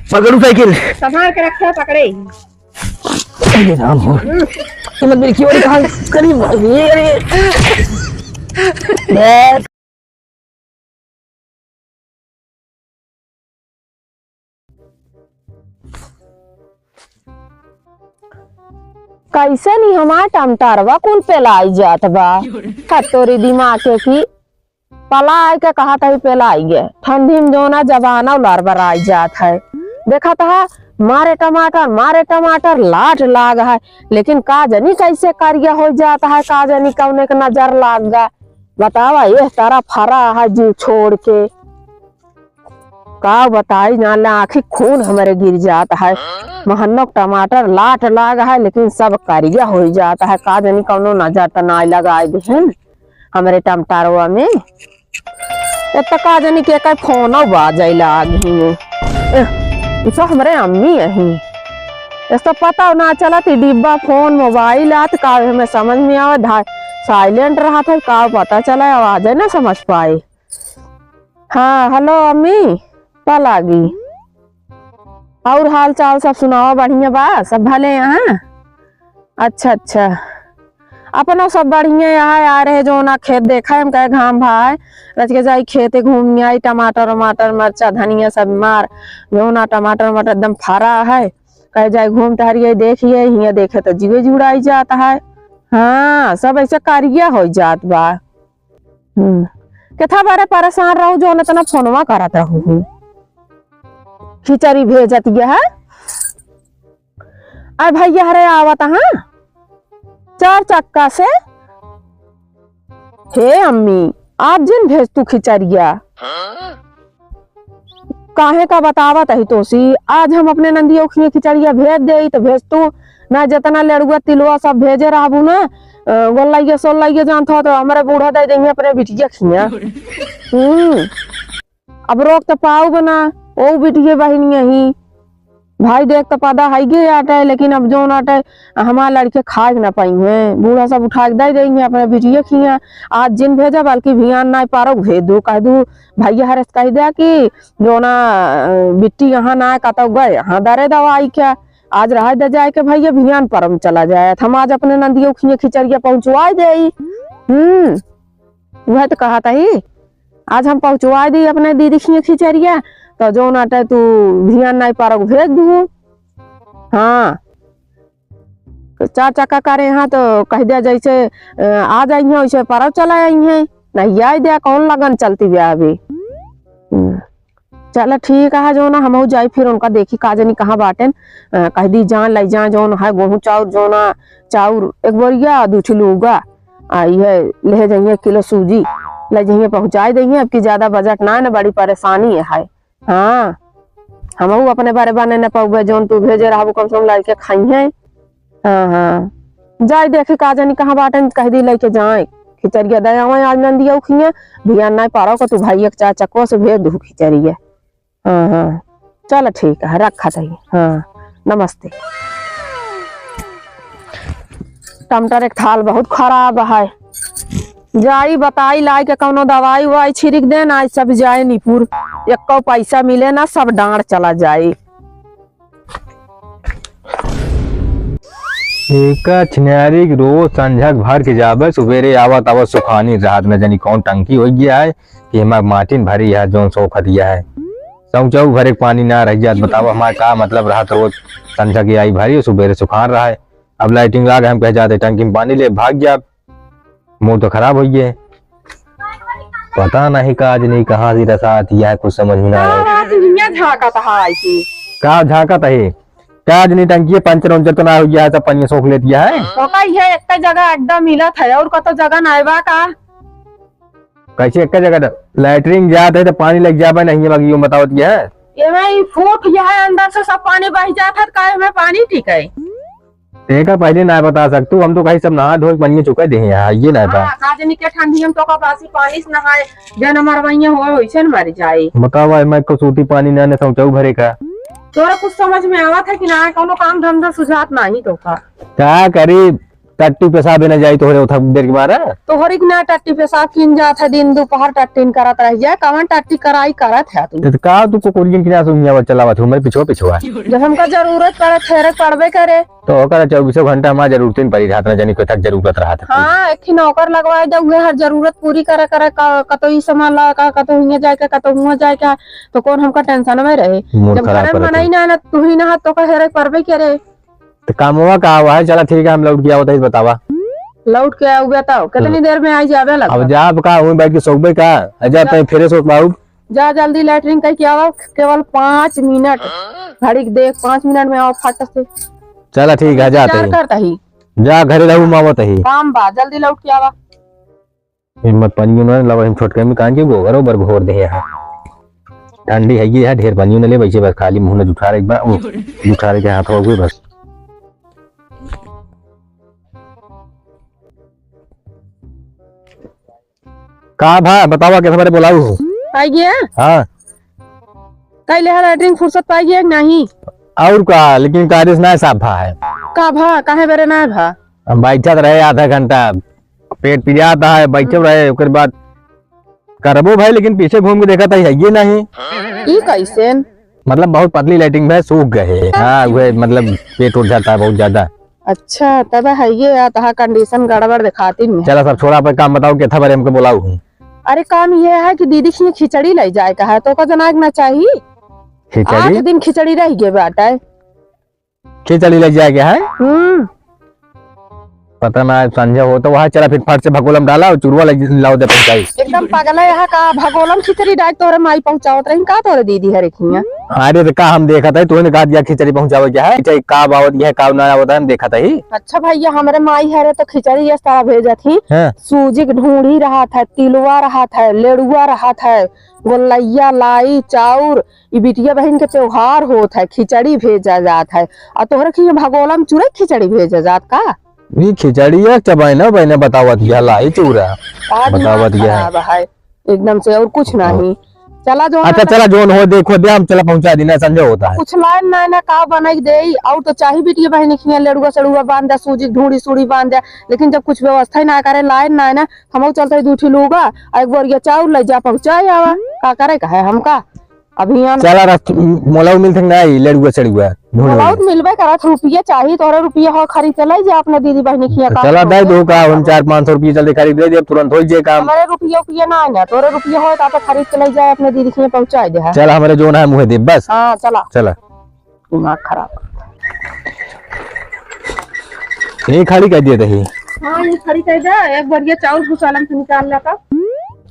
पकड़ू cycle संभाल के रखो पकड़े। अरे राम हो मत मेरी क्यों कहां करीब अरे कैसे नहीं हमार टमटारवा कुल पेलाई जात बा खतोरी दिमाग के की पलाई के कहा था पेलाई गए ठंडी में जो ना जबाना उलार बराई जात है। देखा था मारे टमाटर लाट लाग है लेकिन का जनी कैसे कार्य हो जाता है का जनी कौने के नजर लाग गा बतावा ये तारा फरा है जीव छोड़ के का बताई ना आखिर खून हमारे गिर जाता है। महनक टमाटर लाट लाग है लेकिन सब कार्य हो जाता है का जनी कौनो नजर तो ना लगाए बहन हमारे टमाटरवा में का जनी के फोन बाजे लागी तो हमारे अम्मी यही इसको पता ना चला थी डिब्बा फोन मोबाइल आत का हमें समझ में आवे साइलेंट रहा था का पता चला आवाज है ना समझ पाए। हाँ हेलो अम्मी पा लागी और हाल चाल सब सुनाओ बढ़िया बा सब भले यहाँ। अच्छा अच्छा अपना सब बढ़िया यहाँ आ रहे जो ना खेत देखा हम कहे घाम भाई रच के जाई खेते घूमने आई टमाटर वमाटर मरचा धनिया सब मार जो ना टमाटर वमाटर एकदम फरा है कहे जाए घूम टहरिए देखिए हिया देखे तो जीवे जुड़ाई जाता है। हाँ सब ऐसे कार्य हो जात बा। कथा बारे परेशान रहू जो ना फोनवा करत रहू खिचड़ी भेजत है अरे भैया हरे आवत हाँ 4 चक्का से। हे अम्मी आप जिन भेज तू खिचड़िया काहे का बतावत है तो सी आज हम अपने नंदियों की खिचड़िया भेज दे तो भेज तू ना जितना लड़ुआ तिलुआ सब भेजे रहबू ना गोल्लाइया सोल्लाइया जानत हो तो हमारे बूढ़ा दे देंगे अपने बिटिया खिया। अब रोक तो पाऊ बना ओ बिटिया बहनिया ही भाई देख तो पदा है गे आटे लेकिन अब जो आटे हमारे लड़के खा ना पाई है बूढ़ा सब उठा के दे देंगे अपने बिटिया खिया आज जिन भेजा बल्कि भियान ना पारो भेज दू कह दू भैया हरस कह दिया कि जो ना बिट्टी यहाँ ना कतो गए यहाँ दरे दवाई क्या आज रह दे जाए के भैया भियान परम चला जाए हम आज अपने नंदियों खिया खिचड़िया पहुंचवा दे। वह तो कहा था ही आज हम पहुंचवा दी अपने दीदी खिया खिचड़िया तो जो नाटे तू ध्यान नहीं पारो भेज दू। हाँ 4 चक्का करे यहाँ तो कह दिया जैसे आ जाइए वैसे पारो चला आइए नहीं आई दिया कौन लगन चलती ब्याह अभी। चलो ठीक है जो ना हम जाई फिर उनका देखी काजनी कहाँ बाटेन कह दी जान लाई जा जो है गेहूं चाउर जो ना चाउर 1 बोरिया 2 ठिलूगा आई है ले जाइए 1 किलो सूजी ले जाइए पहुंचाई देंगे अब की ज्यादा बजट ना ना बड़ी परेशानी है। हाँ हम अपने बारे बने न पाऊगे जोन तू भेजे रहा कम से कम लड़के खाई है। हाँ हाँ जाए देखी काजनी कहाँ बाटन कह दी लेके जाए खिचड़िया दया आज नंदिया खिया भियान नहीं पारो का तू भाई 4 चक्कों से भेज दू खिचड़िया। हाँ हाँ चलो ठीक है रखा था। हाँ नमस्ते। टमाटर एक थाल बहुत खराब है जाई बताई लाई के कौनो दवाई उवाई छिड़क देना सब जाए निपुर 1 पैसा मिले ना सब डांड चला जाए। छिनारी रोज संझक भर के जाबे सुबेरे आवत आवत सुखानी रात में जनी कौन टंकी हो गया है कि हमार माटिन भरी है जोन सोख दिया है सौचौ भरे पानी ना रह जात बताओ हमारा का मतलब रहा रोज संझक आई भरी सुबेरे सुखान रहा है। अब लाइटिंग लाग हम कह जाते टंकी में पानी ले भाग गया मुंह तो खराब हो गया पता नहीं काज नहीं कहाँ से रसात यह कुछ समझ में ना आया का झाका है काज नहीं टंकी पंचर उंचर तो ना हो गया है सब पन्नी सोख लेती है तो है एक जगह एकदम मिला था और कतो जगह नाइबा का कैसे एक जगह लैटरिन जाते है तो पानी लग जाबे नहीं बाकी यूं बताओ दिया है ये मैं फूट गया है अंदर से सब पानी बह जाता है काहे में पानी ठीक है देखा पहले ना बता सकतू हम तो कहीं सब नहा धो बनिए चुके दे यहाँ ये ना बा काजनी के ठंडी हम तो का बासी पानी से नहाए जन हमार वहिया हो वैसे न मर जाए बतावा मैं को सूती पानी ना ने समझाऊ भरे का तोरा कुछ समझ में आवा था कि ना कोनो काम धंधा सुझात नहीं तो का क्या करी टट्टी पेशाब न जाई तो थक देर के बारे तो हरिक ना टट्टी पेशाब किन जात है, दिन दोपहर टट्टीन करत रह जाए, कवन टट्टी कराई करत है तू। तो का तू को कोरियन की ना सुनिया चलावत हूं मैं पिछवा जब हमका जरूरत पड़े ठहरे पड़बे करे तो ओकर 24 घंटा हमार जरूरत नहीं पड़ी रात न जानी कोई तक जरूरत रहा था। हाँ एक नौकर लगवाए दे, उहे हर जरूरत पूरी करे करे कतो ही सामान ला का कतो हिया जाए के कतो हुआ जाए के, तो कौन हमका टेंशन में रहे। मूड जब खराब घर करत में मनाई ना तू ही ना तो हेरे पड़बे करे। तो कामवा का हुआ है, चला ठीक है हम लौट गया बताइए बतावा लौट के आओ बताओ कितनी देर में आई जावे लग। अब जा का हूं बैठ के सोबे का जा तय फिर सोच बाबू जा जल्दी लैटरिन कह के आओ, केवल 5 मिनट घड़ी देख 5 मिनट में आओ फट से। चला ठीक है जाते इंतजार करता ही जा घरे रहू मावत ही काम बा जल्दी लौट के आवा। हिम्मत पानी न लवा हम छोटके में कान के गोबर ओबर घोर दे है ठंडी है ये है ढेर पानी न ले वैसे बस खाली मुंह न जुठा रे एक बार जुठा रे के हाथ हो गए बस। का भा बतावा कैसे बारे बुलाऊ हो आई गया हां कई ले लैटरिन फुर्सत पाई गया नहीं और का लेकिन कारिस ना साफ भा है का भा काहे बेरे ना भा। हम बैठत रहे आधा घंटा पेट पिजाता है बैठे रहे उसके बाद करबो भाई लेकिन पीछे घूम के देखा था ये नहीं ई कैसे मतलब बहुत पतली लाइटिंग में सूख गए। हाँ वो मतलब पेट उठ जाता है बहुत ज्यादा। अच्छा तब है ये तहा कंडीशन गड़बड़ दिखाती नहीं। चला सब छोड़ा पर काम बताओ क्या था बारे हमको बुलाऊ हूँ। अरे काम ये है कि दीदी की खिचड़ी ले जाए का है तो का जनाक ना चाहिए। खिचड़ी 8 दिन खिचड़ी रह गए बेटा। खिचड़ी लग जाएगा है पता ना संजय हो तो वहाँ चला फिर फट से भगोलम डाला और चुरवा लाओ दे पहुंचाई। एकदम पागल है यहाँ का भगोलम खिचड़ी डाल तोरे माई पहुंचावत रही का तोरे दीदी है रेखिया। अरे तो का हम देखा था तूने कहा दिया खिचड़ी पहुंचावे क्या है का बावत यह का ना होता है हम देखा था ही। अच्छा भैया हमारे माई है तो खिचड़ी इस तरह भेजा थी सूजी ढूंढी रहा था तिलवा रहा था लेड़ुआ रहा था गोलैया लाई चाउर बिटिया बहन के त्योहार होता है खिचड़ी भेजा जात है और तोहरे की भगोलम चूरे खिचड़ी भेजा जात का। ये खिचड़ी है चबाई ना बहने बतावत यह लाई चूरा बतावत यह है एकदम से और कुछ नहीं। चला जो अच्छा चला जोन हो देखो दे हम चला पहुंचा देना संजय होता है। कुछ लाइन ना का बनाई दे और तो चाहे बिटिया बहन खिया लेड़ुआ सड़ुआ बांध दे सूजी ढूंढी सूढ़ी बांध दे लेकिन जब कुछ व्यवस्था ना करे लाइन ना हम चलते दूठी लोगा एक बोरिया चाउर ले जा पहुंचाए आवा का करे का है हमका अभियान। चला मोलाऊ मिलते नहीं लेड़ुआ सड़ुआ बहुत मिलबे करत रुपया चाहिए तोरे रुपया हो खरीद ले जा अपने दीदी बहन खिया का। चला दे दो का हम 400-500 रुपये जल्दी खरीद दे तुरंत हो जाए काम। हमारे रुपया ना ना तोरे रुपया हो तो खरीद के ले जाए अपने दीदी खिया पहुंचा दे। चल हमारे जोन है मुँह दे बस। हाँ चला चला दिमाग खराब यही खाली कर दिए थे। हाँ ये खड़ी कर दे एक बढ़िया चाउर भूसालम से निकाल ला का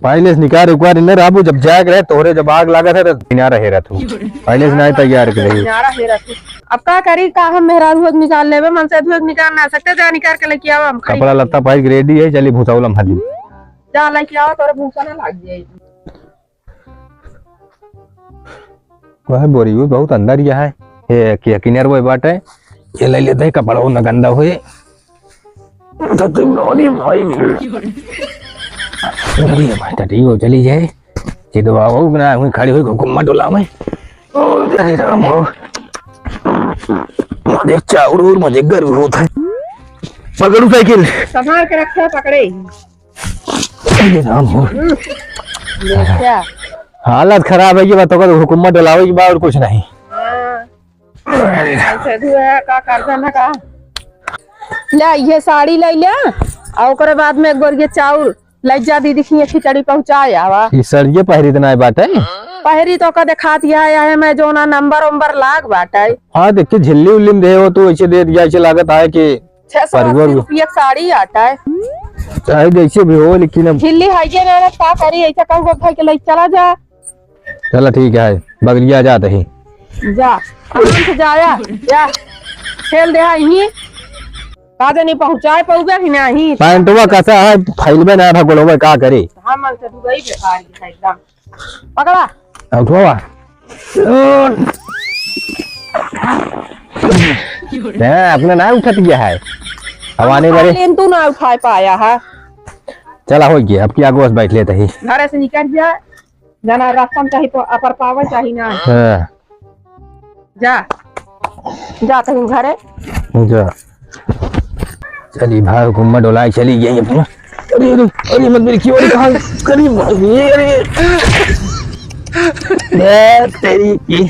पहले से निकाल एक बार इन्हें राबू जब जाग रहे तोरे जब आग लगा था तो बिना रहे रहा तू पहले से नहीं तैयार कर रही। अब का करी का हम मेहरारू निकाल लेबे मन से निकाल ना सकते जा निकाल के लेके आवा हम कपड़ा लत्ता पाई रेडी है चली भूसावलम हदी जा लेके आओ तोरे भूसा ना लग जाए। वह बोरी हुई बहुत अंदर ही है ये कि किनर वो बात है ये ले लेते कपड़ा वो न गंदा हुए तो तुम रोनी भाई अरे भाई ठीक हो चली जाए चिदवा हो ना हुई खड़ी हुई घुम्मा डोला में ओ अरे राम हो देख चाउर और मजे गर्व होता है पकड़ू साइकिल संभाल के रखे पकड़े अरे राम हो क्या हालत खराब है ये बताओ का हुकूमत डलावे की बात और कुछ नहीं। ऐसे धुआ का करजा ना का ले ये साड़ी ले ले और ओकरे बाद में एक बोरिया चाउर ले जा दीदी खिया खिचड़ी पहुंचाए आवा। ये सड़िए पहरी इतना है बात है पहरी तो का दिखा दिया है मैं जो ना नंबर लाग बाटा है। हाँ देखिए झिल्ली उल्ली दे हो तो ऐसे दे दिया ऐसे लागत है कि 680 रुपया साड़ी आता है चाहे जैसे भी हो लेकिन अब झिल्ली है ये ना का करी ऐसा कहूँ भाई के ले चला जा। चला ठीक है बगलिया जाते ही जा आराम से जाया या खेल दे यहीं काजे नहीं पहुंचाए पहुंचा कि नहीं पैंटवा कैसा है फैलबे ना भगोलवे का करे हां मन से दुबई बेकार है एकदम पकड़ा उठवा अपने ना उठत गया है हवाने बारे लेन तू ना उठा पाया है। चला हो गया अब क्या गोस बैठ लेते ही घर से निकल जा जाना रास्ता में चाहिए अपर पावर चाहिए ना जा जाते हैं घरे जा चली भाई घुम्मा डोला चली गई अपना। अरे अरे अरे मत मेरी क्यों कहाँ करीब ये अरे तेरी की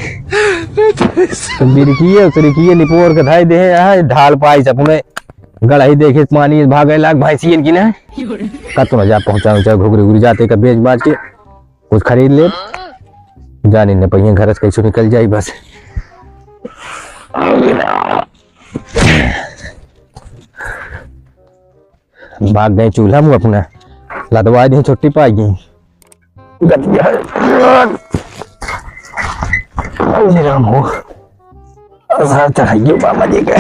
बिरकी लिपोर के धाई दे है ढाल पाई अपने गड़ाई देखे पानी भागे लाग भैंसी की ना कत न जा पहुंचा घुगरी उगरी जाते का बेच बाज के कुछ खरीद ले जाने न पहिए घर से कैसे निकल जाई बस। भाग गए चूल्हा मुँह अपना लदवा दी छुट्टी पाई गई राम हो चढ़ाइए बाबा जी का